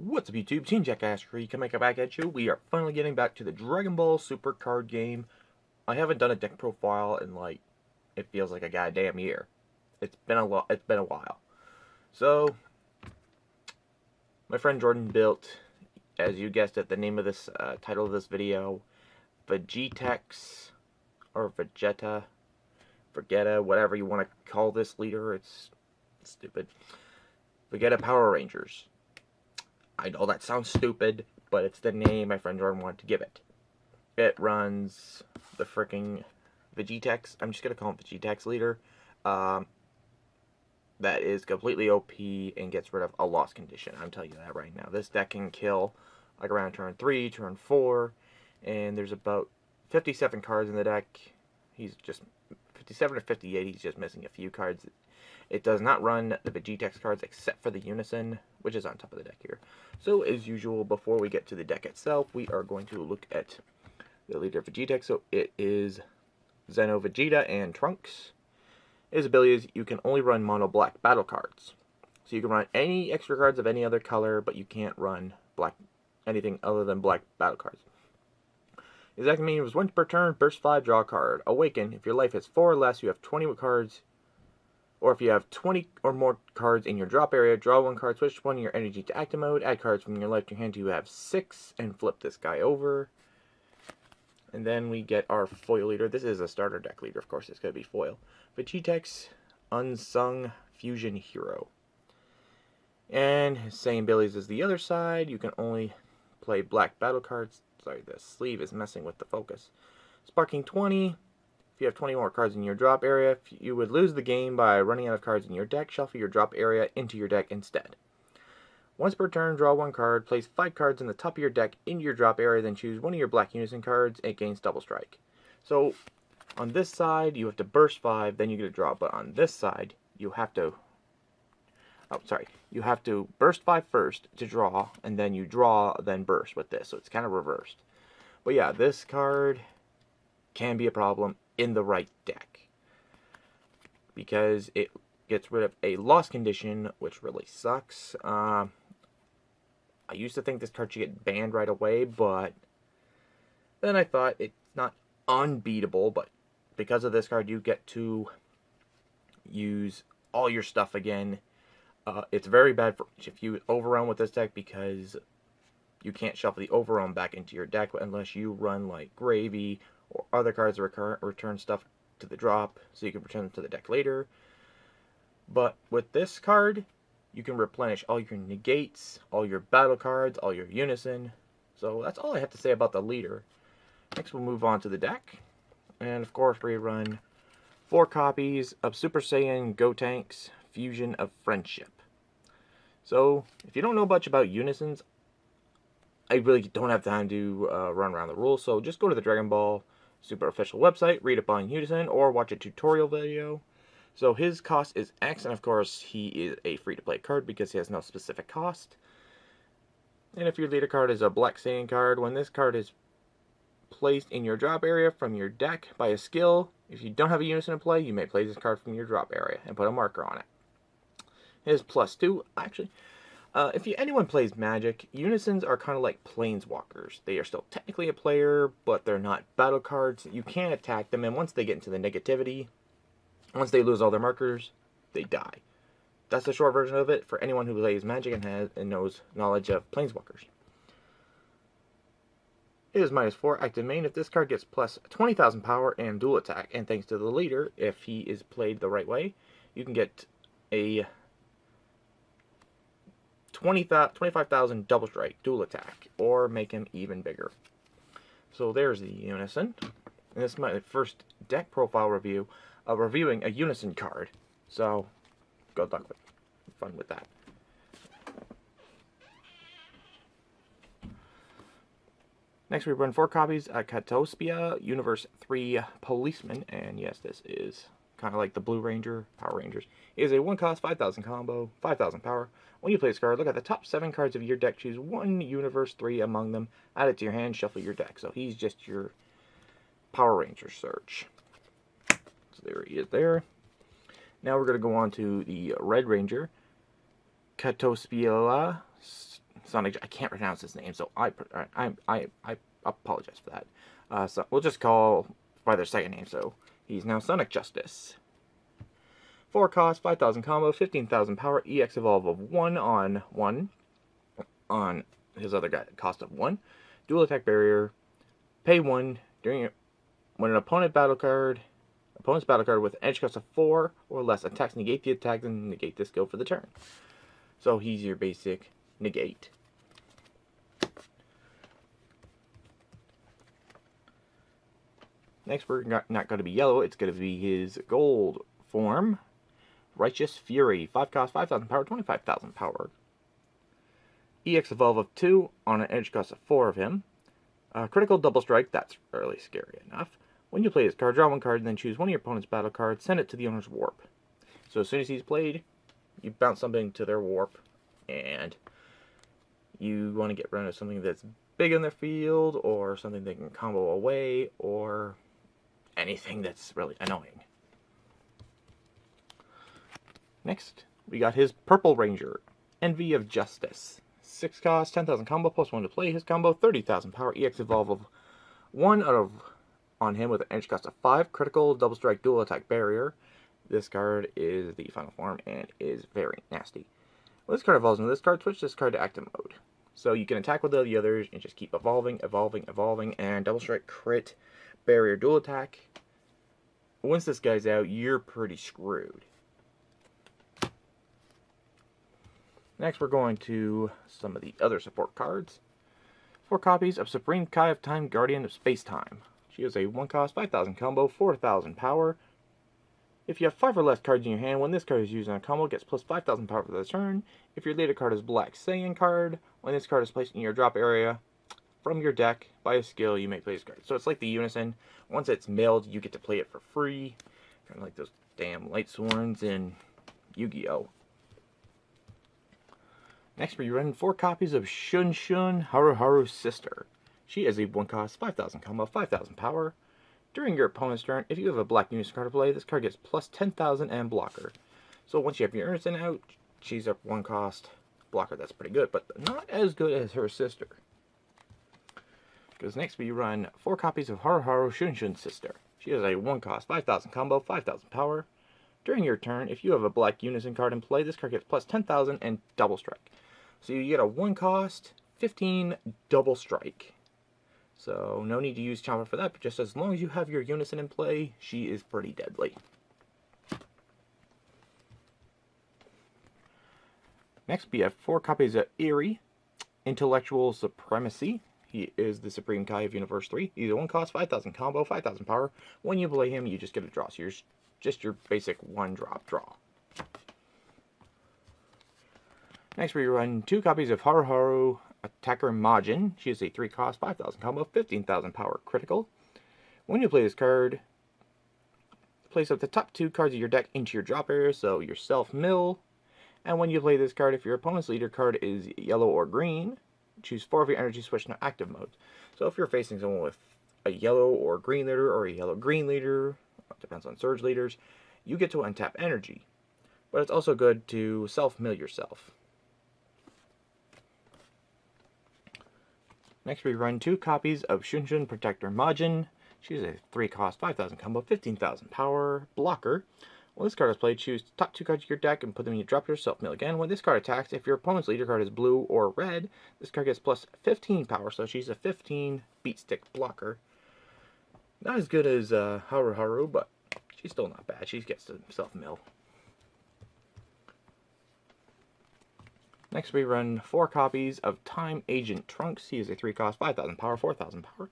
What's up YouTube, Team Jackassery coming back at you. We are finally getting back to the Dragon Ball Super card game. I haven't done a deck profile in it feels like a goddamn year. It's been a while. So, my friend Jordan built, as you guessed it, the name of this, title of this video, Vegeteks, or Vegeta, whatever you want to call this leader, it's stupid. Vegeta Power Rangers. I know that sounds stupid, but it's the name my friend Jordan wanted to give it. It runs the freaking Vegeteks. I'm just going to call him Vegeteks leader. That is completely OP and gets rid of a lost condition. I'm telling you that right now. This deck can kill like around turn 3, turn 4, and there's about 57 cards in the deck. He's just 57 or 58. He's just missing a few cards. It does not run the Vegeteks cards except for the Unison, which is on top of the deck here. So, as usual, before we get to the deck itself, we are going to look at the leader of Vegeteks. So, it is Zeno, Vegeta, and Trunks. His ability is you can only run mono black battle cards. So, you can run any extra cards of any other color, but you can't run anything other than black battle cards. His active meaning was once per turn, burst 5, draw a card. Awaken, if your life is 4 or less, you have 20 cards. Or if you have 20 or more cards in your drop area, draw 1 card, switch one of your energy to active mode, add cards from your life to your hand to have 6, and flip this guy over. And then we get our foil leader. This is a starter deck leader, of course, it's going to be foil. Vegeteks Unsung Fusion Hero. And his same abilities as the other side. You can only play black battle cards. Sorry, the sleeve is messing with the focus. Sparking 20. If you have 20 more cards in your drop area, you would lose the game by running out of cards in your deck. Shuffle your drop area into your deck instead. Once per turn, draw 1 card. Place 5 cards in the top of your deck into your drop area, then choose one of your black Unison cards. It gains double strike. So, on this side, you have to burst 5, then you get a draw. But on this side, you have to... You have to burst 5 first to draw, and then you draw, then burst with this. So it's kind of reversed. But yeah, this card can be a problem in the right deck, because it gets rid of a lost condition, which really sucks. I used to think this card should get banned right away, but then I thought it's not unbeatable, but because of this card you get to use all your stuff again. It's very bad if you overrun with this deck, because you can't shuffle the overrun back into your deck unless you run like Gravy or other cards that return stuff to the drop, so you can return them to the deck later. But with this card, you can replenish all your negates, all your battle cards, all your Unison. So that's all I have to say about the leader. Next we'll move on to the deck. And of course we run 4 copies of Super Saiyan Gotenks Fusion of Friendship. So, if you don't know much about Unisons, I really don't have time to run around the rules, so just go to the Dragon Ball Super official website, read up on Unison, or watch a tutorial video. So his cost is X, and of course he is a free-to-play card because he has no specific cost. And if your leader card is a Black Saiyan card, when this card is placed in your drop area from your deck by a skill, if you don't have a Unison in play, you may play this card from your drop area and put a marker on it. His +2, actually, if anyone plays Magic, Unisons are kind of like Planeswalkers. They are still technically a player, but they're not battle cards. You can't attack them, and once they get into the negativity, once they lose all their markers, they die. That's the short version of it for anyone who plays Magic and knows knowledge of Planeswalkers. It is -4 active main. If this card gets plus 20,000 power and dual attack, and thanks to the leader, if he is played the right way, you can get a 25,000 double strike dual attack, or make him even bigger. So there's the Unison. And this is my first deck profile review of reviewing a Unison card. So good luck with fun with that. Next we run 4 copies of Jackassery Universe 3 Policeman, and yes, this is kind of like the Blue Ranger, Power Rangers. It is a 1-cost, 5,000 combo, 5,000 power. When you play this card, look at the top 7 cards of your deck, choose one Universe 3 among them, add it to your hand, shuffle your deck. So he's just your Power Ranger search. So there he is there. Now we're going to go on to the Red Ranger, Jackassery Sonic. I can't pronounce his name, so I apologize for that. So we'll just call by their second name. So he's now Sonic Justice. 4 cost, 5,000 combo, 15,000 power, EX evolve of 1 on 1 on his other guy, cost of 1. Dual attack barrier, pay 1 during when an opponent's battle card with an edge cost of 4 or less attacks, negate the attack, then negate this skill for the turn. So he's your basic negate. Next, we're not going to be yellow, it's going to be his gold form. Righteous Fury, 5 cost, 5,000 power, 25,000 power. EX evolve of 2 on an edge cost of 4 of him. Critical double strike, that's really scary enough. When you play this card, draw 1 card, and then choose one of your opponent's battle cards, send it to the owner's warp. So as soon as he's played, you bounce something to their warp, and you want to get rid of something that's big in their field, or something they can combo away, or anything that's really annoying. Next, we got his Purple Ranger, Envy of Justice. 6 cost, 10,000 combo, plus 1 to play. His combo, 30,000 power, EX evolve of 1 on him with an edge cost of 5. Critical, double strike, dual attack barrier. This card is the final form and is very nasty. When this card evolves into this card, switch this card to active mode. So you can attack with the others and just keep evolving, and double strike, crit, barrier, dual attack. Once this guy's out, you're pretty screwed. Next, we're going to some of the other support cards. 4 copies of Supreme Kai of Time, Guardian of Space-Time. She is a 1 cost, 5,000 combo, 4,000 power. If you have 5 or less cards in your hand, when this card is used in a combo, it gets plus 5,000 power for the turn. If your later card is Black Saiyan card, when this card is placed in your drop area from your deck, by a skill, you may play this card. So it's like the Unison. Once it's mailed, you get to play it for free. Kind of like those damn Light Sworns in Yu-Gi-Oh! Next, we run 4 copies of Shun Shun Haruharu's Sister. She is a 1 cost, 5,000 combo, 5,000 power. During your opponent's turn, if you have a black Unison card to play, this card gets plus 10,000 and blocker. So once you have your Unison out, she's a 1 cost blocker. That's pretty good, but not as good as her sister. Because next we run 4 copies of Haruharu Shun Shun's Sister. She is a 1 cost, 5,000 combo, 5,000 power. During your turn, if you have a black Unison card in play, this card gets plus 10,000 and double strike. So you get a 1 cost, 15 double strike. So no need to use Chomper for that, but just as long as you have your Unison in play, she is pretty deadly. Next we have 4 copies of Eerie, Intellectual Supremacy. He is the Supreme Kai of Universe 3. He's a 1 cost, 5,000 combo, 5,000 power. When you play him, you just get a draw. So you're just your basic 1-drop draw. Next, we run 2 copies of Haruharu Attacker Majin. She is a 3 cost, 5,000 combo, 15,000 power critical. When you play this card, place up the top 2 cards of your deck into your drop area, so your self-mill. And when you play this card, if your opponent's leader card is yellow or green, choose 4 of your energy, switch to active mode. So if you're facing someone with a yellow or green leader, or a yellow-green leader, it depends on surge leaders, you get to untap energy. But it's also good to self-mill yourself. Next, we run 2 copies of Shunshin Protector Majin. She's a 3 cost, 5,000 combo, 15,000 power blocker. When this card is played, choose the top 2 cards of your deck and put them in your drop yourself mill again. When this card attacks, if your opponent's leader card is blue or red, this card gets plus 15 power, so she's a 15 beat stick blocker. Not as good as Haruharu, but she's still not bad. She gets to self mill. Next, we run 4 copies of Time Agent Trunks. He is a 3 cost, 5,000 power, 4,000 power.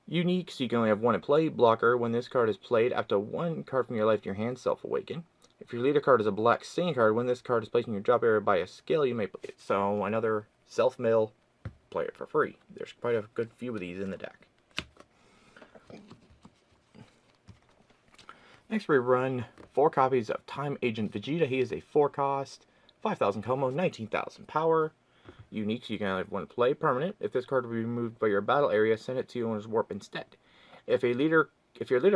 Unique, so you can only have 1 in play. Blocker, when this card is played, after 1 card from your life to your hand, self-awaken. If your leader card is a Black Saiyan card, when this card is placed in your drop area by a skill, you may play it. So, another self-mill, play it for free. There's quite a good few of these in the deck. Next, we run 4 copies of Time Agent Vegeta. He is a 4 cost, 5,000 combo, 19,000 power. Unique, so you can only have 1 play. Permanent, if this card will be removed by your battle area, send it to your owner's warp instead. If your leader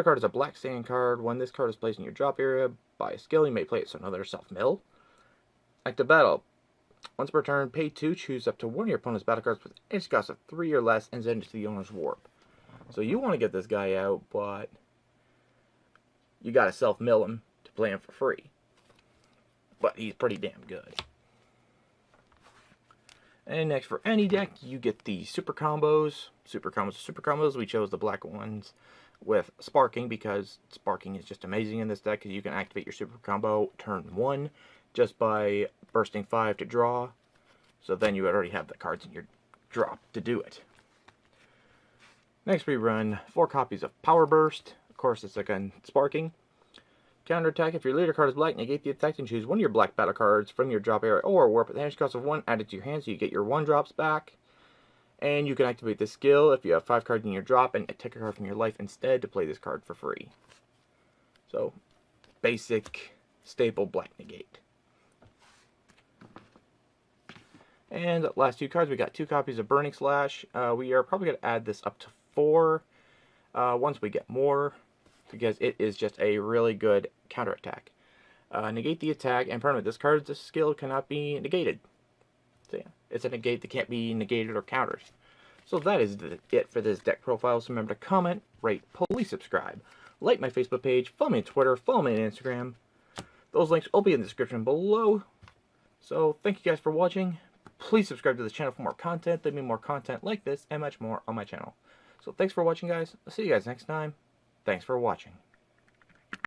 card is a Black Saiyan card, when this card is placed in your drop area by a skill, you may play it. So another self-mill. Active battle. Once per turn, pay 2, choose up to one of your opponent's battle cards with an HP cost of 3 or less, and send it to the owner's warp. So you want to get this guy out, but you got to self-mill him to play him for free. But he's pretty damn good. And next, for any deck, you get the super combos. Super combos. We chose the black ones with Sparking because Sparking is just amazing in this deck because you can activate your super combo turn 1 just by bursting 5 to draw. So then you already have the cards in your drop to do it. Next, we run 4 copies of Power Burst. Of course, it's again Sparking. Counterattack, if your leader card is black, negate the effect and choose one of your black battle cards from your drop area or warp at the energy cost of 1, add it to your hand so you get your 1 drops back. And you can activate this skill if you have 5 cards in your drop and take a card from your life instead to play this card for free. So, basic, staple black negate. And last 2 cards, we got 2 copies of Burning Slash. We are probably going to add this up to 4 once we get more, because it is just a really good counterattack. Negate the attack, and permanent. This card's skill cannot be negated. So yeah, it's a negate that can't be negated or countered. So that is it for this deck profile. So remember to comment, rate, please subscribe, like my Facebook page, follow me on Twitter, follow me on Instagram. Those links will be in the description below. So thank you guys for watching. Please subscribe to this channel for more content. There'll be more content like this and much more on my channel. So thanks for watching, guys. I'll see you guys next time. Thanks for watching.